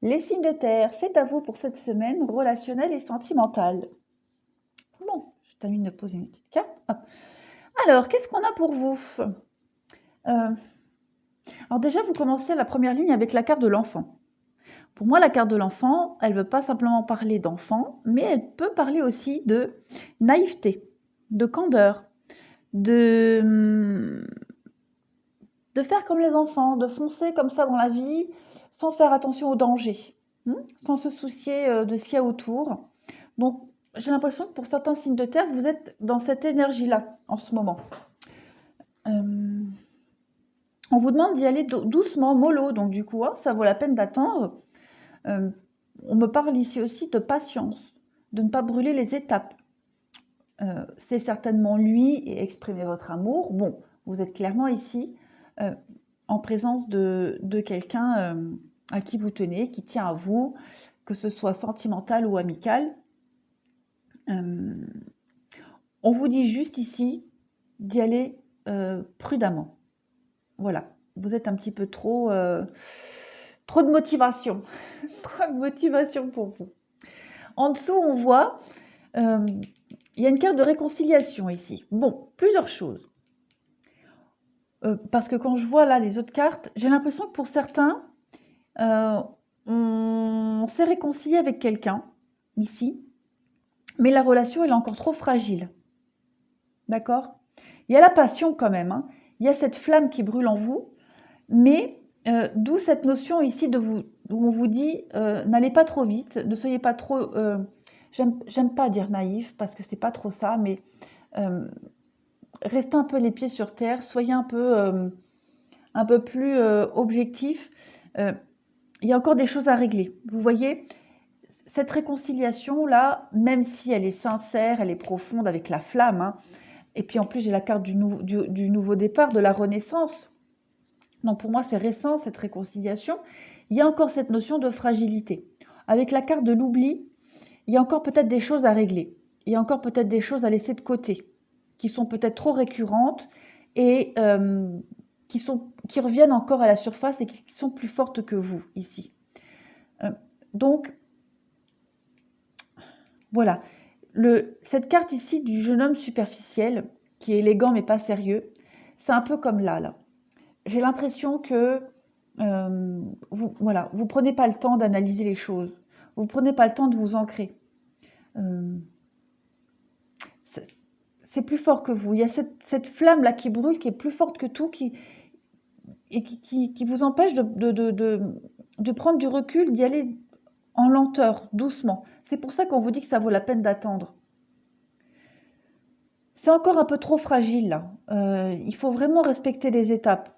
Les signes de terre, c'est à vous pour cette semaine relationnelle et sentimentale. Bon, je termine de poser une petite carte. Hop. Alors, qu'est-ce qu'on a pour vous? Euh, alors déjà, vous commencez la première ligne avec la carte de l'enfant. Pour moi, la carte de l'enfant, elle ne veut pas simplement parler d'enfant, mais elle peut parler aussi de naïveté, de candeur, de, de faire comme les enfants, de foncer comme ça dans la vie, sans faire attention aux dangers, sans se soucier de ce qu'il y a autour. Donc, j'ai l'impression que pour certains signes de terre, vous êtes dans cette énergie-là en ce moment. On vous demande d'y aller doucement, mollo, donc du coup, ça vaut la peine d'attendre. On me parle ici aussi de patience, de ne pas brûler les étapes. C'est certainement lui et exprimer votre amour. Bon, vous êtes clairement ici en présence de quelqu'un à qui vous tenez, qui tient à vous, que ce soit sentimental ou amical. On vous dit juste ici d'y aller prudemment. Voilà, vous êtes un petit peu trop de motivation. Trop de motivation pour vous. En dessous, on voit, il y a une carte de réconciliation ici. Bon, plusieurs choses. Parce que quand je vois là les autres cartes, j'ai l'impression que pour certains, on s'est réconcilié avec quelqu'un, ici, mais la relation elle est encore trop fragile. D'accord? Il y a la passion quand même, hein. Il y a cette flamme qui brûle en vous, mais d'où cette notion ici où on vous dit n'allez pas trop vite, ne soyez pas trop. J'aime pas dire naïf parce que c'est pas trop ça, mais restez un peu les pieds sur terre, soyez un peu plus objectif. Il y a encore des choses à régler. Vous voyez, cette réconciliation-là, même si elle est sincère, elle est profonde avec la flamme, hein, et puis en plus j'ai la carte du nouveau départ, de la renaissance. Donc pour moi c'est récent cette réconciliation. Il y a encore cette notion de fragilité. Avec la carte de l'oubli, il y a encore peut-être des choses à régler. Il y a encore peut-être des choses à laisser de côté, qui sont peut-être trop récurrentes et qui reviennent encore à la surface et qui sont plus fortes que vous ici. Donc voilà, cette carte ici du jeune homme superficiel, qui est élégant mais pas sérieux, c'est un peu comme là. J'ai l'impression que vous prenez pas le temps d'analyser les choses, vous prenez pas le temps de vous ancrer. C'est plus fort que vous. Il y a cette flamme là qui brûle, qui est plus forte que tout, qui vous empêche de prendre du recul, d'y aller en lenteur, doucement. C'est pour ça qu'on vous dit que ça vaut la peine d'attendre. C'est encore un peu trop fragile là. Il faut vraiment respecter les étapes.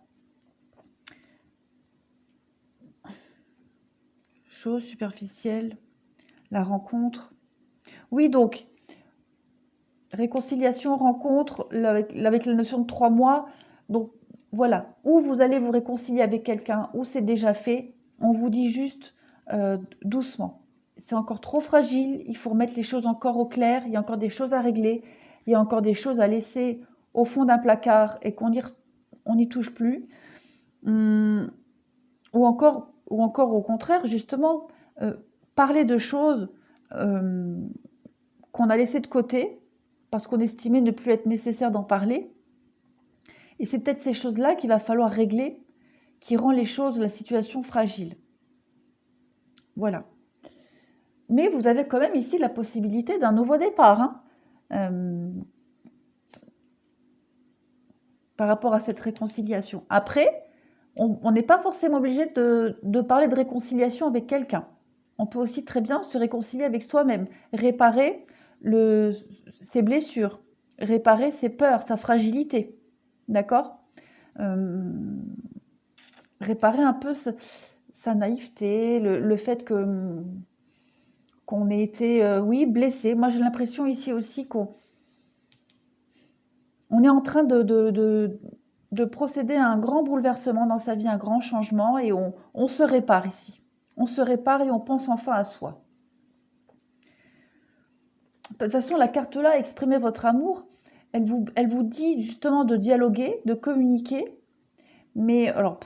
Chose superficielle, la rencontre. Oui, donc, réconciliation, rencontre, avec la notion de 3 mois. Donc, voilà, où vous allez vous réconcilier avec quelqu'un, où c'est déjà fait, on vous dit juste doucement. C'est encore trop fragile, il faut remettre les choses encore au clair, il y a encore des choses à régler, il y a encore des choses à laisser au fond d'un placard et on n'y touche plus. Ou encore au contraire, justement, parler de choses qu'on a laissées de côté parce qu'on estimait ne plus être nécessaire d'en parler. Et c'est peut-être ces choses-là qu'il va falloir régler, qui rend les choses, la situation fragile. Voilà. Mais vous avez quand même ici la possibilité d'un nouveau départ, hein, par rapport à cette réconciliation. Après, on n'est pas forcément obligé de parler de réconciliation avec quelqu'un. On peut aussi très bien se réconcilier avec soi-même, réparer ses blessures, réparer ses peurs, sa fragilité. D'accord? Réparer un peu sa naïveté, le fait qu'on ait été, oui, blessé. Moi, j'ai l'impression ici aussi qu'on est en train de procéder à un grand bouleversement dans sa vie, un grand changement, et on se répare ici. On se répare et on pense enfin à soi. De toute façon, la carte là, exprimer votre amour, elle vous dit justement de dialoguer, de communiquer, mais alors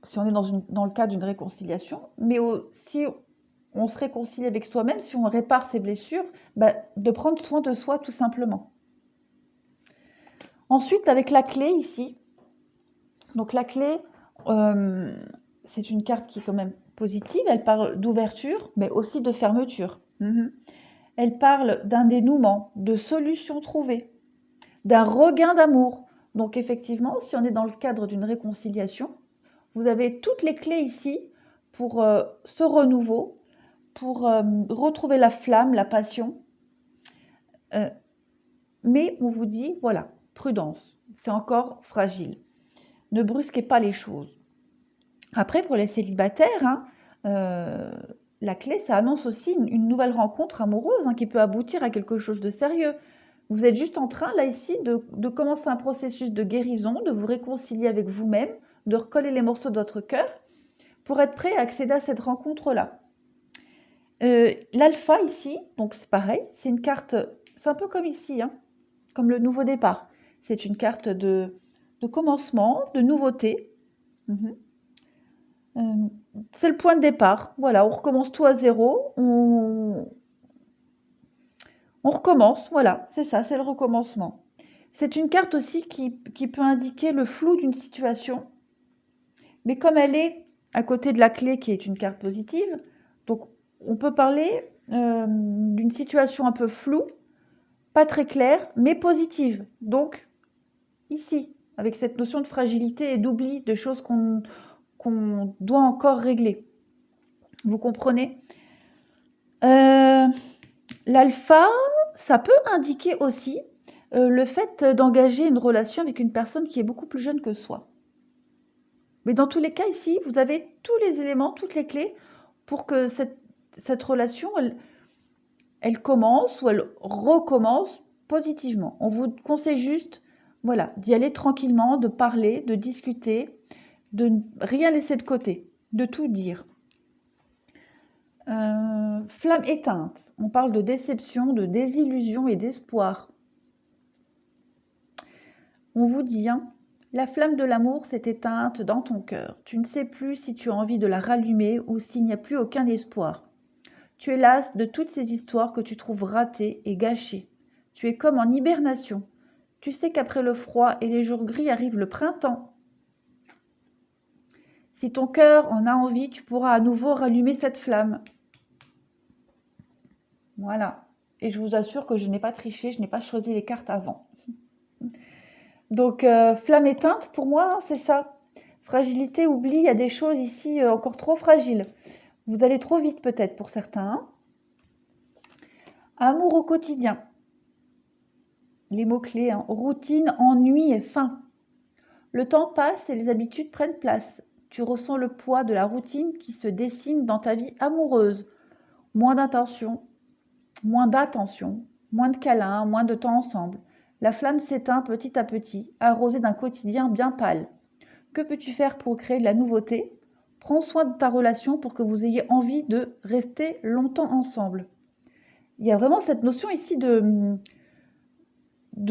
si on est dans le cadre d'une réconciliation, mais si on se réconcilie avec soi-même, si on répare ses blessures, bah, de prendre soin de soi tout simplement. Ensuite, avec la clé ici, donc la clé, c'est une carte qui est quand même positive, elle parle d'ouverture, mais aussi de fermeture. Elle parle d'un dénouement, de solutions trouvées, d'un regain d'amour. Donc effectivement, si on est dans le cadre d'une réconciliation, vous avez toutes les clés ici pour ce renouveau, pour retrouver la flamme, la passion. Mais on vous dit, voilà, prudence, c'est encore fragile. Ne brusquez pas les choses. Après, pour les célibataires, la clé, ça annonce aussi une nouvelle rencontre amoureuse qui peut aboutir à quelque chose de sérieux. Vous êtes juste en train, là, ici, de commencer un processus de guérison, de vous réconcilier avec vous-même, de recoller les morceaux de votre cœur pour être prêt à accéder à cette rencontre-là. L'alpha, ici, donc c'est pareil, c'est une carte, c'est un peu comme ici, comme le nouveau départ. C'est une carte de commencement, de nouveauté. C'est le point de départ. Voilà, on recommence tout à zéro. On recommence, voilà, c'est ça, c'est le recommencement. C'est une carte aussi qui peut indiquer le flou d'une situation. Mais comme elle est à côté de la clé qui est une carte positive, donc on peut parler d'une situation un peu floue, pas très claire, mais positive. Donc, ici, avec cette notion de fragilité et d'oubli, de choses qu'on doit encore régler. Vous comprenez? L'alpha, ça peut indiquer aussi le fait d'engager une relation avec une personne qui est beaucoup plus jeune que soi. Mais dans tous les cas, ici, vous avez tous les éléments, toutes les clés pour que cette relation, elle commence ou elle recommence positivement. On vous conseille juste, voilà, d'y aller tranquillement, de parler, de discuter, de ne rien laisser de côté, de tout dire. Flamme éteinte. On parle de déception, de désillusion et d'espoir. On vous dit, la flamme de l'amour s'est éteinte dans ton cœur. Tu ne sais plus si tu as envie de la rallumer ou s'il n'y a plus aucun espoir. Tu es lasse de toutes ces histoires que tu trouves ratées et gâchées. Tu es comme en hibernation. Tu sais qu'après le froid et les jours gris arrive le printemps. Si ton cœur en a envie, tu pourras à nouveau rallumer cette flamme. Voilà. Et je vous assure que je n'ai pas triché, je n'ai pas choisi les cartes avant. Donc, flamme éteinte, pour moi, c'est ça. Fragilité, oubli, il y a des choses ici encore trop fragiles. Vous allez trop vite peut-être pour certains. Amour au quotidien. Les mots-clés, routine, ennui et faim. Le temps passe et les habitudes prennent place. Tu ressens le poids de la routine qui se dessine dans ta vie amoureuse. Moins d'attention, moins de câlins, moins de temps ensemble. La flamme s'éteint petit à petit, arrosée d'un quotidien bien pâle. Que peux-tu faire pour créer de la nouveauté? Prends soin de ta relation pour que vous ayez envie de rester longtemps ensemble. Il y a vraiment cette notion ici de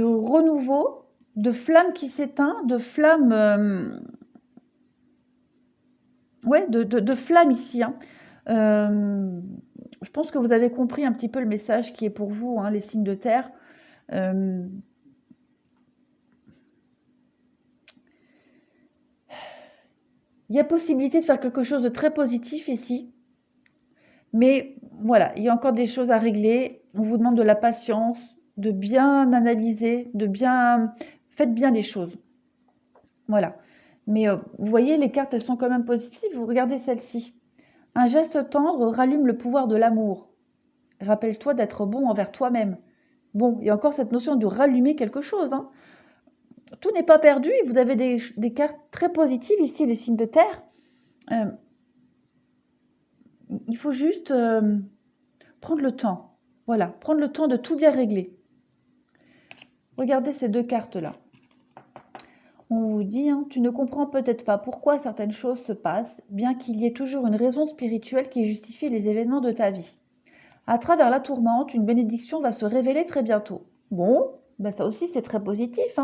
renouveau, de flamme qui s'éteint, de flamme... de flamme ici. Je pense que vous avez compris un petit peu le message qui est pour vous, les signes de terre. Il y a possibilité de faire quelque chose de très positif ici. Mais voilà, il y a encore des choses à régler. On vous demande de la patience, de bien analyser, faites bien les choses. Voilà. Mais vous voyez, les cartes, elles sont quand même positives. Vous regardez celle-ci. Un geste tendre rallume le pouvoir de l'amour. Rappelle-toi d'être bon envers toi-même. Bon, il y a encore cette notion de rallumer quelque chose. Tout n'est pas perdu. Vous avez des cartes très positives ici, les signes de terre. Il faut juste prendre le temps. Voilà, prendre le temps de tout bien régler. Regardez ces deux cartes-là. On vous dit, tu ne comprends peut-être pas pourquoi certaines choses se passent, bien qu'il y ait toujours une raison spirituelle qui justifie les événements de ta vie. À travers la tourmente, une bénédiction va se révéler très bientôt. Bon, ça aussi c'est très positif.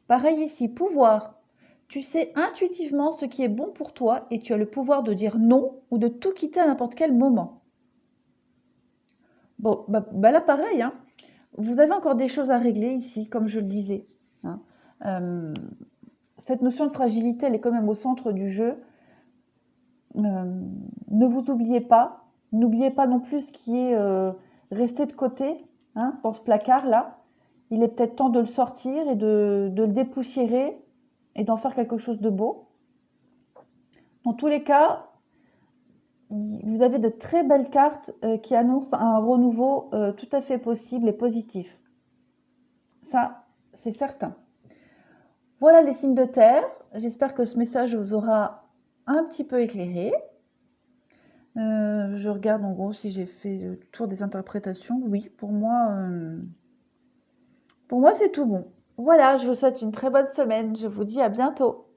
Pareil ici, pouvoir. Tu sais intuitivement ce qui est bon pour toi et tu as le pouvoir de dire non ou de tout quitter à n'importe quel moment. Bon, là pareil, hein. Vous avez encore des choses à régler ici, comme je le disais, hein. Cette notion de fragilité, elle est quand même au centre du jeu. Ne vous oubliez pas. N'oubliez pas non plus ce qui est resté de côté, hein, dans ce placard-là. Il est peut-être temps de le sortir et de le dépoussiérer et d'en faire quelque chose de beau. Dans tous les cas, vous avez de très belles cartes qui annoncent un renouveau tout à fait possible et positif. Ça, c'est certain. Voilà les signes de terre. J'espère que ce message vous aura un petit peu éclairé. Je regarde en gros si j'ai fait le tour des interprétations. Oui, pour moi c'est tout bon. Voilà, je vous souhaite une très bonne semaine. Je vous dis à bientôt.